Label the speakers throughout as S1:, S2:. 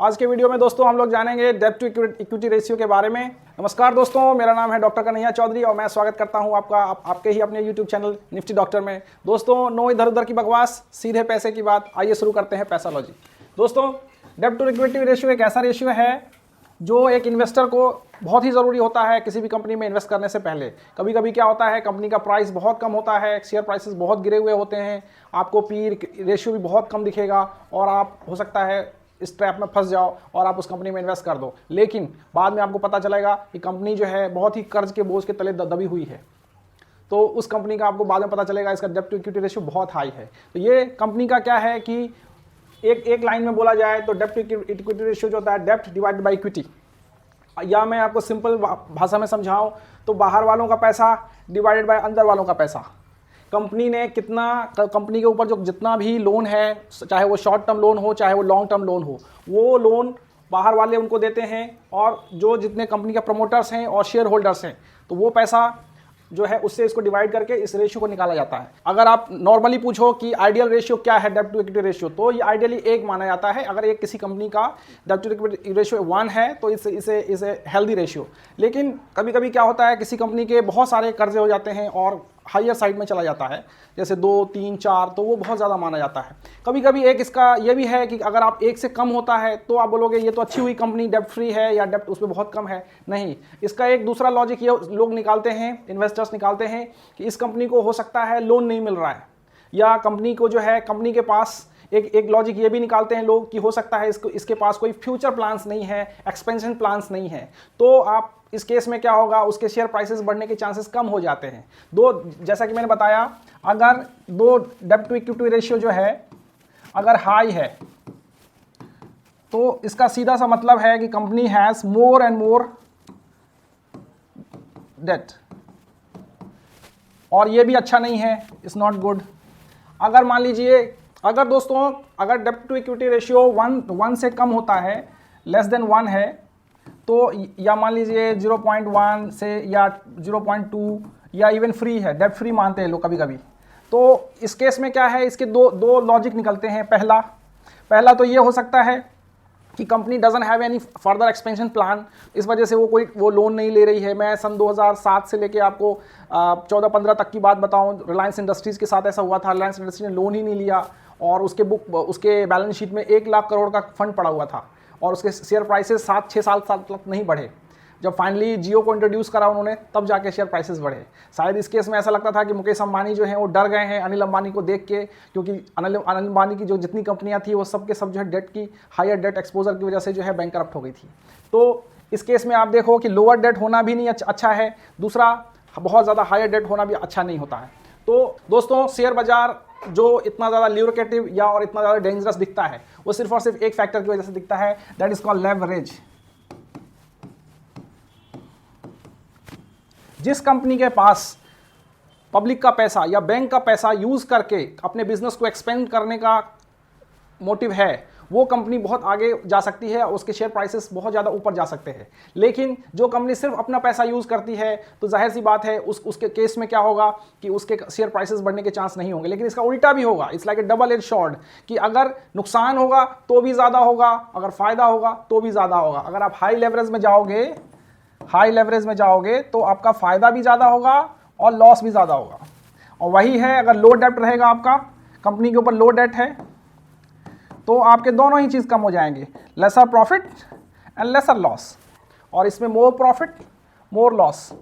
S1: आज के वीडियो में दोस्तों हम लोग जानेंगे डेब्ट टू इक्विटी रेशियो के बारे में। नमस्कार दोस्तों, मेरा नाम है डॉक्टर कन्हैया चौधरी और मैं स्वागत करता हूं आपके ही अपने यूट्यूब चैनल निफ्टी डॉक्टर में। दोस्तों, नो इधर उधर की बकवास, सीधे पैसे की बात। आइए शुरू करते हैं पैसालॉजी। दोस्तों, डेब्ट टू इक्विटी रेशियो एक ऐसा रेशियो है जो एक इन्वेस्टर को बहुत ही ज़रूरी होता है किसी भी कंपनी में इन्वेस्ट करने से पहले। कभी कभी क्या होता है, कंपनी का प्राइस बहुत कम होता है, शेयर प्राइसेस बहुत गिरे हुए होते हैं, आपको पी रेशियो भी बहुत कम दिखेगा और आप हो सकता है इस ट्रैप में फंस जाओ और आप उस कंपनी में इन्वेस्ट कर दो। लेकिन बाद में आपको पता चलेगा कि कंपनी जो है बहुत ही कर्ज के बोझ के तले दबी हुई है, तो उस कंपनी का आपको बाद में पता चलेगा इसका डेब्ट टू इक्विटी रेशियो बहुत हाई है। तो ये कंपनी का क्या है कि एक लाइन में बोला जाए तो डेब्ट टू इक्विटी रेशियो जो होता है डेब्ट डिवाइडेड बाय इक्विटी, या मैं आपको सिंपल भाषा में समझाऊं तो बाहर वालों का पैसा डिवाइडेड बाय अंदर वालों का पैसा। कंपनी ने कितना, कंपनी के ऊपर जो जितना भी लोन है, चाहे वो शॉर्ट टर्म लोन हो चाहे वो लॉन्ग टर्म लोन हो, वो लोन बाहर वाले उनको देते हैं और जो जितने कंपनी के प्रमोटर्स हैं और शेयर होल्डर्स हैं, तो वो पैसा जो है उससे इसको डिवाइड करके इस रेशियो को निकाला जाता है। अगर आप नॉर्मली पूछो कि आइडियल रेशियो क्या है डेब्ट टू इक्विटी रेशियो, तो ये आइडियली 1 माना जाता है। अगर एक किसी कंपनी का डेब्ट टू इक्विटी रेशियो 1 है तो इसे हेल्दी रेशियो। लेकिन कभी कभी क्या होता है, किसी कंपनी के बहुत सारे कर्जे हो जाते हैं और हायर साइड में चला जाता है, जैसे 2, 3, 4, तो वो बहुत ज़्यादा माना जाता है। कभी कभी एक इसका ये भी है कि अगर आप 1 से कम होता है तो आप बोलोगे ये तो अच्छी हुई कंपनी, डेब्ट फ्री है या डेब्ट उसमें बहुत कम है। नहीं, इसका एक दूसरा लॉजिक ये लोग निकालते हैं, इन्वेस्टर्स निकालते हैं कि इस कंपनी को हो सकता है लोन नहीं मिल रहा है, या कंपनी को जो है कंपनी के पास एक लॉजिक ये भी निकालते हैं लोग कि हो सकता है इसके पास कोई फ्यूचर प्लान्स नहीं है, एक्सपेंशन प्लान्स नहीं है। तो आप इस केस में क्या होगा, उसके शेयर प्राइसेस बढ़ने के चांसेस कम हो जाते हैं। जैसा कि मैंने बताया, अगर डेब्ट टू इक्विटी रेशियो जो है अगर हाई है तो इसका सीधा सा मतलब है कि company has more and more debt, और ये भी अच्छा नहीं है, इट्स नॉट गुड। अगर मान लीजिए, अगर दोस्तों अगर डेब्ट टू इक्विटी रेशियो 1 से कम होता है, लेस देन 1 है, तो या मान लीजिए 0.1 से या 0.2 या इवन फ्री है, डेब्ट फ्री मानते हैं लोग कभी कभी, तो इस केस में क्या है, इसके दो लॉजिक निकलते हैं। पहला तो ये हो सकता है कि company doesn't have any further expansion plan, इस वजह से वो लोन नहीं ले रही है। मैं सन 2007 से लेके आपको 14-15 तक की बात बताऊं, रिलायंस इंडस्ट्रीज़ के साथ ऐसा हुआ था। रिलायंस इंडस्ट्रीज ने लोन ही नहीं लिया और उसके बैलेंस शीट में 1 लाख करोड़ का फंड पड़ा हुआ था और उसके शेयर प्राइसेस 7-6 साल तक नहीं बढ़े। जब फाइनली जियो को इंट्रोड्यूस करा उन्होंने, तब जाके शेयर प्राइसेस बढ़े। शायद इस केस में ऐसा लगता था कि मुकेश अंबानी जो हैं वो डर गए हैं अनिल अंबानी को देख के, क्योंकि अनिल अंबानी की जो जितनी कंपनियां थी वो सब के सब जो है डेट की, हायर डेट एक्सपोजर की वजह से जो है बैंकरप्ट हो गई थी। तो इस केस में आप देखो कि लोअर डेट होना भी नहीं अच्छा है, दूसरा बहुत ज़्यादा हायर डेट होना भी अच्छा नहीं होता है। तो दोस्तों, शेयर बाजार जो इतना ज़्यादा ल्यूरेटिव या और इतना ज़्यादा डेंजरस दिखता है, वो सिर्फ और सिर्फ एक फैक्टर की वजह से दिखता है, दैट इज कॉल्ड लेवरेज। जिस कंपनी के पास पब्लिक का पैसा या बैंक का पैसा यूज करके अपने बिजनेस को एक्सपेंड करने का मोटिव है, वो कंपनी बहुत आगे जा सकती है और उसके शेयर प्राइसेस बहुत ज़्यादा ऊपर जा सकते हैं। लेकिन जो कंपनी सिर्फ अपना पैसा यूज़ करती है, तो जाहिर सी बात है उसके केस में क्या होगा कि उसके शेयर प्राइसेस बढ़ने के चांस नहीं होंगे। लेकिन इसका उल्टा भी होगा, it's like a double edge sword, कि अगर नुकसान होगा तो भी ज़्यादा होगा, अगर फ़ायदा होगा तो भी ज़्यादा होगा। अगर आप हाई लेवरेज में जाओगे तो आपका फ़ायदा भी ज़्यादा होगा और लॉस भी ज़्यादा होगा। और वही है, अगर लो डेब्ट रहेगा, आपका कंपनी के ऊपर लो डेट है, तो आपके दोनों ही चीज़ कम हो जाएंगे, lesser profit and lesser loss, और इसमें मोर प्रॉफिट मोर लॉस।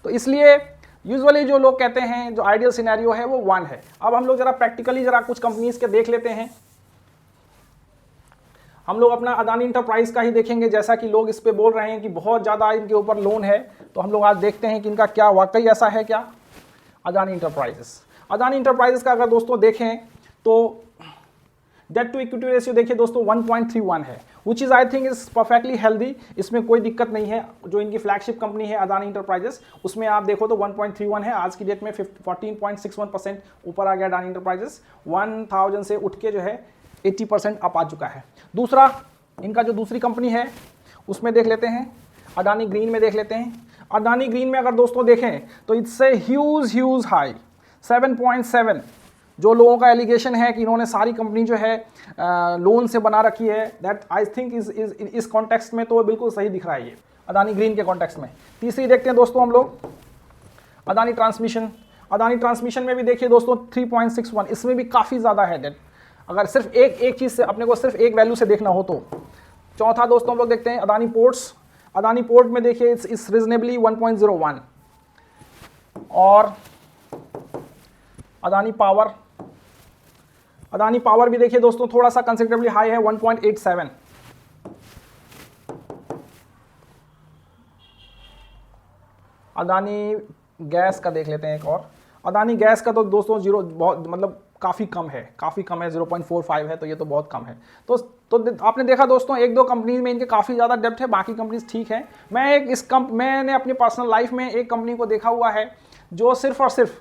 S1: तो इसलिए यूजुअली जो लोग कहते हैं जो आइडियल सिनेरियो है वो 1 है। अब हम लोग जरा प्रैक्टिकली जरा कुछ कंपनीज के देख लेते हैं। हम लोग अपना अदानी इंटरप्राइज का ही देखेंगे, जैसा कि लोग इस पे बोल रहे हैं कि बहुत ज़्यादा इनके ऊपर लोन है, तो हम लोग आज देखते हैं कि इनका क्या वाकई ऐसा है क्या। अदानी इंटरप्राइजेस का अगर दोस्तों देखें तो डेब्ट टू इक्विटी रेशियो देखिए दोस्तों 1.31 है, which is I think is perfectly healthy, इसमें कोई दिक्कत नहीं है। जो इनकी फ्लैगशिप कंपनी है अदानी इंटरप्राइजेस, उसमें आप देखो तो 1.31 है। आज की डेट में 14.61% ऊपर आ गया अदानी इंटरप्राइजेस, 1000 से उठ के जो है 80% अप आ चुका है। दूसरा, इनका जो दूसरी कंपनी है उसमें देख लेते हैं, अदानी ग्रीन में देख लेते हैं। अदानी ग्रीन में अगर दोस्तों देखें तो इट्स ए ह्यूज हाई 7.7, जो लोगों का एलिगेशन है कि इन्होंने सारी कंपनी जो है लोन से बना रखी है, दैट आई थिंक इस कॉन्टेक्स्ट में तो बिल्कुल सही दिख रहा है ये अदानी ग्रीन के कॉन्टेक्स्ट में। तीसरी देखते हैं दोस्तों हम लोग अदानी ट्रांसमिशन। अदानी ट्रांसमिशन में भी देखिए दोस्तों 3.61, इसमें भी काफ़ी ज़्यादा है डेट, अगर सिर्फ एक चीज़ से अपने को सिर्फ एक वैल्यू से देखना हो तो। चौथा दोस्तों हम लोग देखते हैं अदानी पोर्ट्स। अदानी पोर्ट में देखिए इट्स रीजनेबली 1.01, और अदानी पावर, अदानी पावर भी देखिए दोस्तों थोड़ा सा कंसिडरेबली हाई है 1.87। अदानी गैस का देख लेते हैं एक और। अदानी गैस का तो दोस्तों जीरो बहुत मतलब काफ़ी कम है, 0.45 है, तो ये तो बहुत कम है। तो आपने देखा दोस्तों एक दो कंपनी में इनके काफ़ी ज़्यादा डेप्थ है, बाकी कंपनीज ठीक है। मैंने अपनी पर्सनल लाइफ में एक कंपनी को देखा हुआ है जो सिर्फ और सिर्फ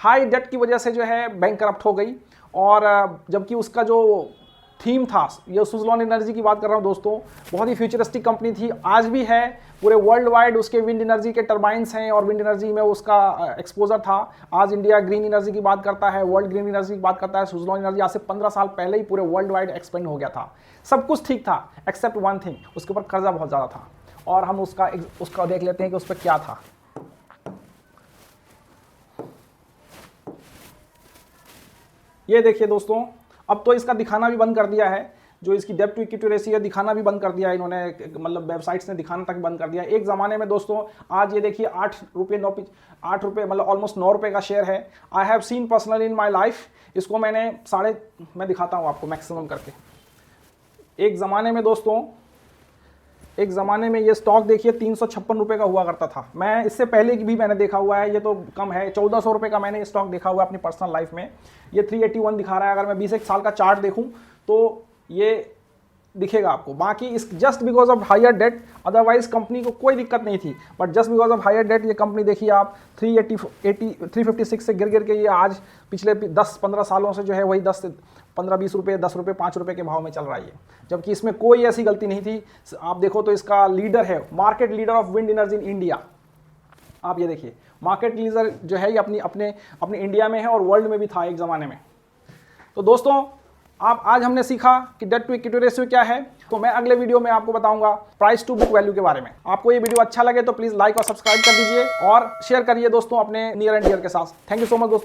S1: हाई डेट की वजह से जो है बैंक करप्ट हो गई, और जबकि उसका जो थीम था, ये सुजलॉन एनर्जी की बात कर रहा हूँ दोस्तों, बहुत ही फ्यूचरिस्टिक कंपनी थी, आज भी है, पूरे वर्ल्ड वाइड उसके विंड एनर्जी के टरबाइंस हैं और विंड एनर्जी में उसका एक्सपोजर था। आज इंडिया ग्रीन एनर्जी की बात करता है, वर्ल्ड ग्रीन एनर्जी की बात करता है। सुजलॉन एनर्जी आज से 15 साल पहले ही पूरे वर्ल्ड वाइड एक्सपेंड हो गया था, सब कुछ ठीक था एक्सेप्ट वन थिंग, उसके ऊपर कर्जा बहुत ज़्यादा था, और हम उसका देख लेते हैं कि उस पर क्या था। ये देखिए दोस्तों, अब तो इसका दिखाना भी बंद कर दिया है, जो इसकी डेब्ट टू इक्विटी रेशियो दिखाना भी बंद कर दिया है इन्होंने, मतलब वेबसाइट्स ने दिखाना तक बंद कर दिया। एक ज़माने में दोस्तों, आज ये देखिए 8 रुपये मतलब ऑलमोस्ट 9 रुपये का शेयर है। I have seen personally in my life, इसको मैं दिखाता हूँ आपको मैक्सिमम करके। एक ज़माने में ये स्टॉक देखिए 356 रुपये का हुआ करता था। मैं इससे पहले भी मैंने देखा हुआ है, ये तो कम है, 1400 रुपये का मैंने ये स्टॉक देखा हुआ है अपनी पर्सनल लाइफ में। ये 381 दिखा रहा है। अगर मैं 20 साल का चार्ट देखूं तो ये दिखेगा आपको। बाकी इस just because of higher debt, otherwise company को कोई दिक्कत नहीं थी, but just because of higher debt ये कंपनी देखिए आप 356 से गिर के ये आज पिछले 10-15 सालों से जो है वही 10-15-20 रुपये, 10 रुपये, 5 रुपये के भाव में चल रहा है, जबकि इसमें कोई ऐसी गलती नहीं थी। आप देखो तो इसका लीडर है, market leader of wind energy in India. आप ये देखिए, मार्केट लीडर जो है ये अपने इंडिया में है और वर्ल्ड में भी था एक ज़माने में। तो दोस्तों आज हमने सीखा कि डेट टू इक्विटी रेशियो क्या है, तो मैं अगले वीडियो में आपको बताऊंगा प्राइस टू बुक वैल्यू के बारे में। आपको ये वीडियो अच्छा लगे तो प्लीज़ लाइक और सब्सक्राइब कर दीजिए और शेयर करिए दोस्तों अपने नियर एंड डियर के साथ। थैंक यू सो मच दोस्तों।